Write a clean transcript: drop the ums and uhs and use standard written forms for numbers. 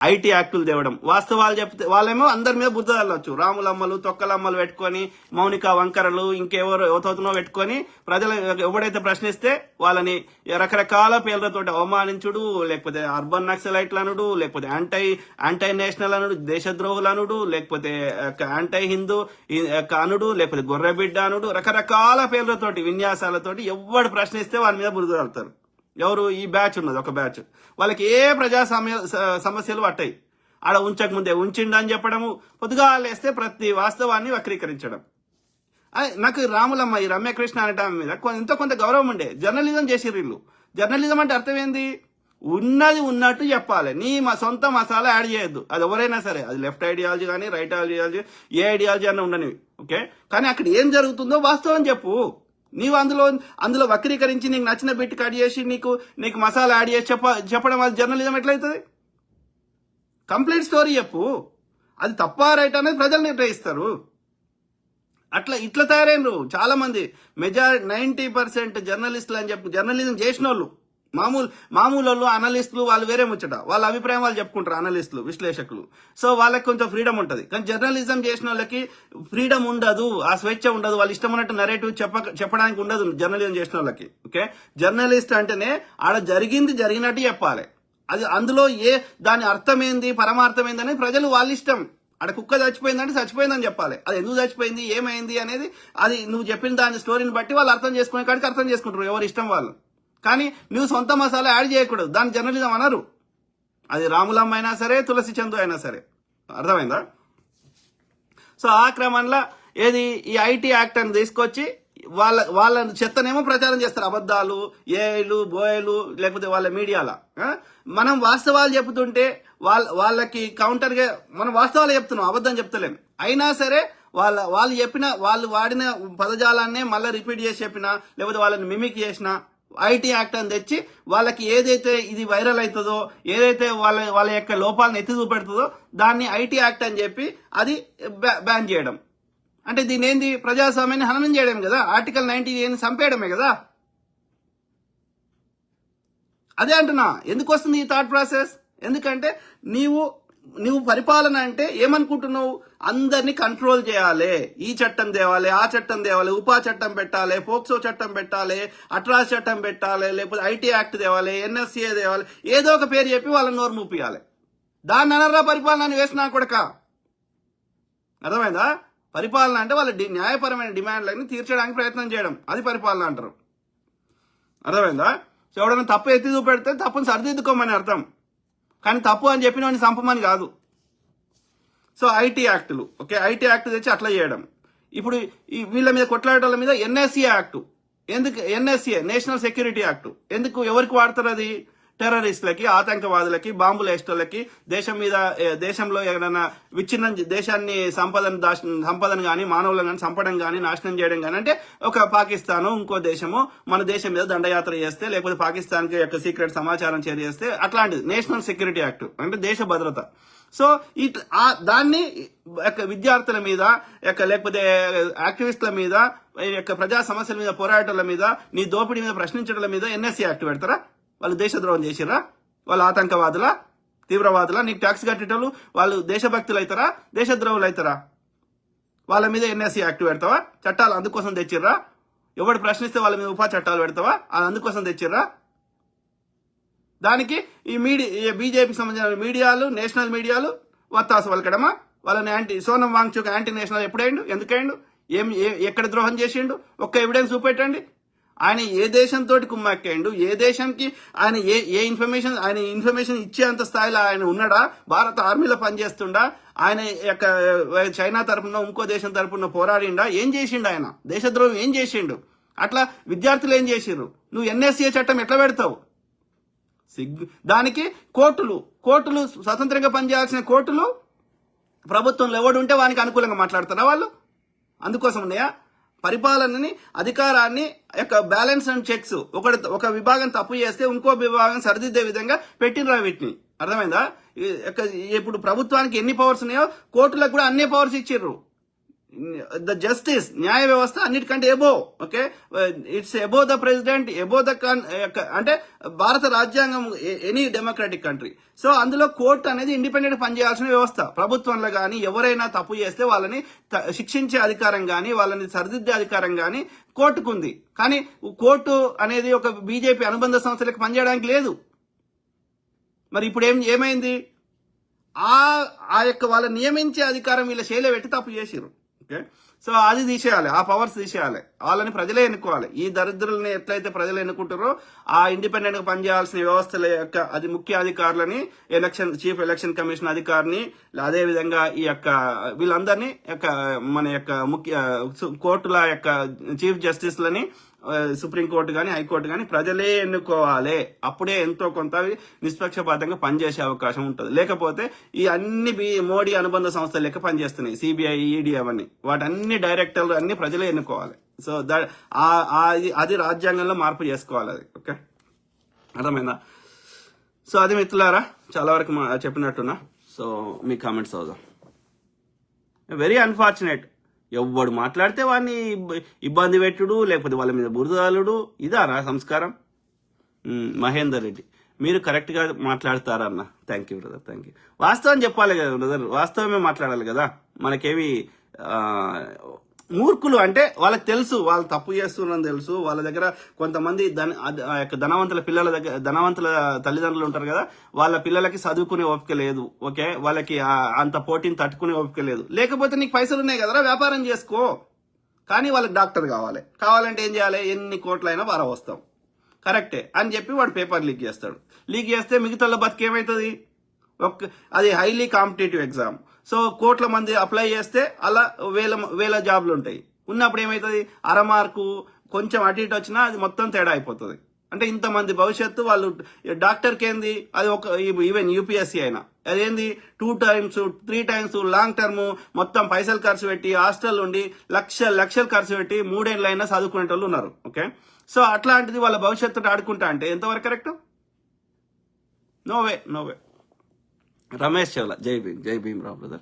IT యాక్టులు తేవడం, వాస్తవాలు చెప్తే వాళ్ళేమో అందరి మీద బుద్ధ వెళ్ళొచ్చు. రాములమ్మలు తొక్కలమ్మలు పెట్టుకొని, మౌనిక వంకరలు ఇంకెవరు ఎవతోనో పెట్టుకొని ప్రజలు ఎవడైతే ప్రశ్నిస్తే వాళ్ళని రకరకాల పేర్లతోటి అవమానించుడు, లేకపోతే అర్బన్ నక్సలైట్లు అనుడు, లేకపోతే యాంటై నేషనల్ అనుడు, దేశద్రోహులు అనుడు, లేకపోతే యాంటై హిందూ అనుడు, లేకపోతే గొర్రెబిడ్డ అనుడు, రకరకాల పేర్లతోటి విన్యాసాలతోటి ఎవడు ప్రశ్నిస్తే వాళ్ళ మీద బురద వెళ్తారు. ఎవరు? ఈ బ్యాచ్ ఉన్నది, ఒక బ్యాచ్. వాళ్ళకి ఏ ప్రజా సమస్యలు పట్టాయి. ఆడ ఉంచక ముందే ఉంచిండని చెప్పడము, పొద్దుగా లేస్తే ప్రతి వాస్తవాన్ని వక్రీకరించడం. నాకు రాములమ్మ, ఈ రమ్యకృష్ణ అనటం మీద ఎంతో కొంత గౌరవం ఉండే. జర్నలిజం చేసిర్రు వీళ్ళు. జర్నలిజం అంటే అర్థం ఏంది? ఉన్నది ఉన్నట్టు చెప్పాలి. నీ సొంత మసాలా యాడ్ చేయొద్దు. అది ఎవరైనా సరే, అది లెఫ్ట్ ఐడియాలజీ కానీ రైట్ ఐడియాలజీ, ఏ ఐడియాలజీ అన్న ఉండనివి, ఓకే. కానీ అక్కడ ఏం జరుగుతుందో వాస్తవం చెప్పు. నీవు అందులో వక్రీకరించి నీకు నచ్చిన బిట్ కట్ చేసి నీకు మసాలా యాడ్ చేసి చెప్పడం అది జర్నలిజం ఎట్లయితుంది? కంప్లీట్ స్టోరీ చెప్పు. అది తప్ప రైట్ అనేది ప్రజలు నిర్ణయిస్తారు. ఇట్లా తయారైనరు చాలా మంది. 90% జర్నలిస్టులు అని చెప్పి జర్నలిజం చేసిన వాళ్ళు, మామూలు వాళ్ళు, అనలిస్టులు, వాళ్ళు వేరే ముచ్చట. వాళ్ళ అభిప్రాయం వాళ్ళు చెప్పుకుంటారు, అనలిస్టులు, విశ్లేషకులు. సో వాళ్ళకి కొంచెం ఫ్రీడమ్ ఉంటుంది. కానీ జర్నలిజం చేసిన వాళ్ళకి ఫ్రీడమ్ ఉండదు, ఆ స్వేచ్ఛ ఉండదు. వాళ్ళు ఇష్టం ఉన్నట్టు నరేటివ్ చెప్పడానికి ఉండదు జర్నలిజం చేసిన వాళ్ళకి, ఓకే. జర్నలిస్ట్ అంటేనే ఆడ జరిగినట్టు చెప్పాలి. అది అందులో దాని అర్థమైంది, పరమార్థమైంది అనేది ప్రజలు వాళ్ళ ఇష్టం. ఆడ కుక్క చచ్చిపోయిందంటే చచ్చిపోయిందని చెప్పాలి. అది ఎందుకు చచ్చిపోయింది, ఏమైంది అనేది అది నువ్వు చెప్పిన దాని స్టోరీని బట్టి వాళ్ళు అర్థం చేసుకునే కాడికి అర్థం చేసుకుంటారు, ఎవరి ఇష్టం వాళ్ళు. కానీ నువ్వు సొంత మసాలా యాడ్ చేయకూడదు. దాని జర్నలిజం అనరు. అది రాములమ్మ అయినా సరే, తులసి చందు అయినా సరే. అర్థమైందా? సో ఆ క్రమంలో ఈ ఐటీ యాక్ట్ అని తీసుకొచ్చి వాళ్ళ చెత్తనేమో ప్రచారం చేస్తారు. అబద్ధాలు, ఏఐలు, బోయలు, లేకపోతే వాళ్ళ మీడియాల. మనం వాస్తవాలు చెబుతుంటే వాళ్ళకి కౌంటర్ గా మనం వాస్తవాలు చెప్తున్నాం, అబద్ధం చెప్తలేం. అయినా సరే వాళ్ళు వాడిన పదజాలాన్నే మళ్ళీ రిపీట్ చేసి చెప్పినా, లేకపోతే వాళ్ళని మిమిక్ చేసినా ఐటీ యాక్ట్ అని తెచ్చి వాళ్ళకి ఏదైతే ఇది వైరల్ అవుతుందో, ఏదైతే వాళ్ళ యొక్క లోపాలను ఎత్తి చూపెడుతుందో దాన్ని ఐటీ యాక్ట్ అని చెప్పి అది బ్యాన్ చేయడం. అంటే దీని ఏంది? ప్రజాస్వామ్యాన్ని హననం చేయడం కదా. ఆర్టికల్ 90 చంపేయడమే కదా. అదే అంటున్నా. ఎందుకు వస్తుంది ఈ థాట్ ప్రాసెస్? ఎందుకంటే నువ్వు పరిపాలన అంటే ఏమనుకుంటున్నావు? అందరినీ కంట్రోల్ చేయాలి, ఈ చట్టం తేవాలి, ఆ చట్టం తేవాలి, ఉపా చట్టం పెట్టాలి, పోక్సో చట్టం పెట్టాలి, అట్రాస్ చట్టం పెట్టాలి, లేకపోతే ఐటీ యాక్ట్ తేవాలి, ఎన్ఎఫ్సిఏ తేవాలి, ఏదో ఒక పేరు చెప్పి వాళ్ళని నోరు మూపియాలి. దాన్ని అనర్రా పరిపాలన వేసినా కొడక. అర్థమైందా? పరిపాలన అంటే వాళ్ళ న్యాయపరమైన డిమాండ్లను తీర్చడానికి ప్రయత్నం చేయడం, అది పరిపాలన అంటారు. అర్థమైందా? సో ఎవడన్నా తప్పు ఎత్తి చూపెడితే తప్పుని సరిదిద్దుకోమని అర్థం. కానీ తప్పు అని చెప్పిన వాడిని చంపమని కాదు. సో ఐటీ యాక్టులు, ఓకే. ఐటీ యాక్ట్ తెచ్చి అట్లా చేయడం. ఇప్పుడు వీళ్ళ మీద కొట్లాడటం మీద ఎన్ఎస్సీ యాక్టు ఎందుకు? ఎన్ఎస్సీ నేషనల్ సెక్యూరిటీ యాక్టు ఎందుకు? ఎవరికి వాడతారు అది? టెర్రరిస్టులకి, ఆతంకవాదులకి, బాంబులు వేసేటోళ్ళకి, దేశంలో ఏదైనా విచ్ఛిన్నం, దేశాన్ని సంపదను కానీ మానవులను కానీ చంపడం కానీ నాశనం చేయడం కానీ, అంటే ఒక పాకిస్తాను ఇంకో దేశము మన దేశం మీద దండయాత్ర చేస్తే, లేకపోతే పాకిస్తాన్కి యొక్క సీక్రెట్ సమాచారం చేస్తే, అట్లాంటిది నేషనల్ సెక్యూరిటీ యాక్ట్ అంటే దేశ భద్రత. సో దాన్ని విద్యార్థుల మీద లేకపోతే యాక్టివిస్టుల మీద, ప్రజా సమస్యల మీద పోరాటాల మీద, నీ దోపిడీ మీద ప్రశ్నించడం మీద ఎన్ఎస్సీ యాక్ట్ పెడతారా? వాళ్ళు దేశద్రోహం చేసిరా? వాళ్ళు ఆతంకవాదులా, తీవ్రవాదులా? నీకు ట్యాక్స్ కట్టేటోళ్ళు వాళ్ళు దేశభక్తులు అవుతారా, దేశద్రోహులు అవుతారా? వాళ్ళ మీద ఎన్ఎస్సీ యాక్ట్ పెడతావా? చట్టాలు అందుకోసం తెచ్చిర్రా? ఎవడు ప్రశ్నిస్తే వాళ్ళ మీద ఉపా చట్టాలు పెడతావా? అది అందుకోసం తెచ్చిర్రా? దానికి ఈ బీజేపీకి సంబంధించిన మీడియాలు, నేషనల్ మీడియాలు వత్తాసు పలకడమా? వాళ్ళని సోనం వాంగ్చుక్ యాంటీ నేషనల్ ఎప్పుడైండు? ఎందుకైండు? ఎక్కడ ద్రోహం చేసిండు? ఒక్క ఎవిడెన్స్ చూపెట్టండి. ఆయన ఏ దేశంతో కుమ్మక్కాడు? ఏ దేశానికి ఆయన ఇన్ఫర్మేషన్ ఇచ్చేంత స్థాయిలో ఆయన ఉన్నాడా? భారత ఆర్మీలో పనిచేస్తుండా? ఆయన చైనా తరపున ఇంకో దేశం తరపున పోరాడిండా? ఏం చేసిండు ఆయన? దేశద్రోహం ఏం చేసిండు? అట్లా విద్యార్థులు ఏం చేసిండ్రు? నువ్వు ఎన్ఎస్సీ చట్టం ఎట్లా పెడతావు? దానికి కోర్టులు స్వతంత్రంగా పనిచేయాల్సిన కోర్టులు ప్రభుత్వంలో ఎవడు ఉంటే వానికి అనుకూలంగా మాట్లాడతారా వాళ్ళు? అందుకోసం ఉన్నాయా? పరిపాలనని, అధికారాన్ని బ్యాలెన్స్ అండ్ చెక్స్, ఒక విభాగం తప్పు చేస్తే ఇంకో విభాగం సరిదిద్దే విధంగా పెట్టినరా వీటిని. అర్థమైందా? ఇప్పుడు ప్రభుత్వానికి ఎన్ని పవర్స్ ఉన్నాయో కోర్టులకు కూడా అన్ని పవర్స్ ఇచ్చిర్రు. ద జస్టిస్, న్యాయ వ్యవస్థ అన్నిటికంటే above. Okay, it's above the president, above the అంటే భారత రాజ్యాంగం, ఎనీ డెమోక్రాటిక్ కంట్రీ. సో అందులో కోర్టు అనేది ఇండిపెండెంట్ పనిచేయాల్సిన వ్యవస్థ. ప్రభుత్వంలో కానీ ఎవరైనా తప్పు చేస్తే వాళ్ళని శిక్షించే అధికారం కానీ వాళ్ళని సరిదిద్దే అధికారం కానీ కోర్టుకుంది. కానీ కోర్టు అనేది ఒక బీజేపీ అనుబంధ సంస్థలకు పనిచేయడానికి లేదు. మరి ఇప్పుడు ఏమైంది? ఆ యొక్క వాళ్ళ నియమించే అధికారం వీళ్ళ శైలి పెట్టి తప్పు చేసిరు. ఓకే, సో అది తీసేయాలి, ఆ పవర్స్ తీసేయాలి, వాళ్ళని ప్రజలే ఎన్నుకోవాలి. ఈ దరిద్రులని ఎట్లయితే ప్రజలు ఎన్నుకుంటారో ఆ ఇండిపెండెంట్ గా పనిచేయాల్సిన వ్యవస్థల యొక్క అది ముఖ్య అధికారులని చీఫ్ ఎలక్షన్ కమిషన్ అధికారిని, అదే విధంగా ఈ యొక్క వీళ్ళందరినీ మన యొక్క ముఖ్య కోర్టుల యొక్క చీఫ్ జస్టిస్ లని, సుప్రీంకోర్టు కానీ హైకోర్టు కానీ ప్రజలే ఎన్నుకోవాలి. అప్పుడే ఎంతో కొంత నిష్పక్షపాతంగా పనిచేసే అవకాశం ఉంటుంది. లేకపోతే ఈ అన్ని మోడీ అనుబంధ సంస్థలు లెక్క పనిచేస్తున్నాయి, సిబిఐ, ఈడీ, అవన్నీ వాటన్ని డైరెక్టర్లు అన్ని ప్రజలే ఎన్నుకోవాలి. సో అది రాజ్యాంగంలో మార్పు చేసుకోవాలి అది. ఓకే, అర్థమైందా? సో అది మిత్రులారా, చాలా వరకు చెప్పినట్టున్నా. సో మీ కామెంట్స్ అవుదాం. వెరీ అన్ఫార్చునేట్, ఎవడు మాట్లాడితే వాడిని ఇబ్బంది పెట్టుడు, లేకపోతే వాళ్ళ మీద బురదాలుడు, ఇదారా సంస్కారం? మహేందర్ రెడ్డి, మీరు కరెక్ట్గా మాట్లాడతారన్న. Thank you brother, thank you. వాస్తవం చెప్పాలి కదా బ్రదర్, వాస్తవమే మాట్లాడాలి కదా. మనకేమి మూర్ఖులు అంటే వాళ్ళకి తెలుసు వాళ్ళు తప్పు చేస్తున్నారని తెలుసు. వాళ్ళ దగ్గర కొంతమంది ధనవంతుల పిల్లల దగ్గర, ధనవంతుల తల్లిదండ్రులు ఉంటారు కదా, వాళ్ళ పిల్లలకి చదువుకునే ఓపిక లేదు. ఓకే, వాళ్ళకి అంత పోటీని తట్టుకునే ఓపిక లేదు. లేకపోతే నీకు పైసలు ఉన్నాయి కదరా, వ్యాపారం చేసుకో. కానీ వాళ్ళకి డాక్టర్ కావాలంటే ఏం చేయాలి? ఎన్ని కోట్లైనా పారవస్తాం, కరెక్టే అని చెప్పి వాడు పేపర్ లీక్ చేస్తాడు. లీక్ చేస్తే మిగతా బతికేమవుతుంది? అది హైలీ కాంపిటేటివ్ ఎగ్జామ్. సో కోట్ల మంది అప్లై చేస్తే అలా వేల జాబ్లు ఉంటాయి. ఉన్నప్పుడు ఏమవుతుంది? అరమార్కు కొంచెం అటు ఇటు వచ్చినా అది మొత్తం తేడా అయిపోతుంది. అంటే ఇంతమంది భవిష్యత్తు వాళ్ళు డాక్టర్కి ఏంది? అది ఈవెన్ యూపీఎస్సీ అయినా అదేంది 2 times 3 times లాంగ్ టర్మ్ మొత్తం పైసలు ఖర్చు పెట్టి హాస్టల్ ఉండి లక్షలు ఖర్చు పెట్టి 3 ఏళ్ళైనా చదువుకునే వాళ్ళు ఉన్నారు. ఓకే, సో అట్లాంటిది వాళ్ళ భవిష్యత్తు ఆడుకుంటా అంటే ఎంతవరకు correct? No way. Ramesh Chawla, Jai Bhim రావు బ్రదర్.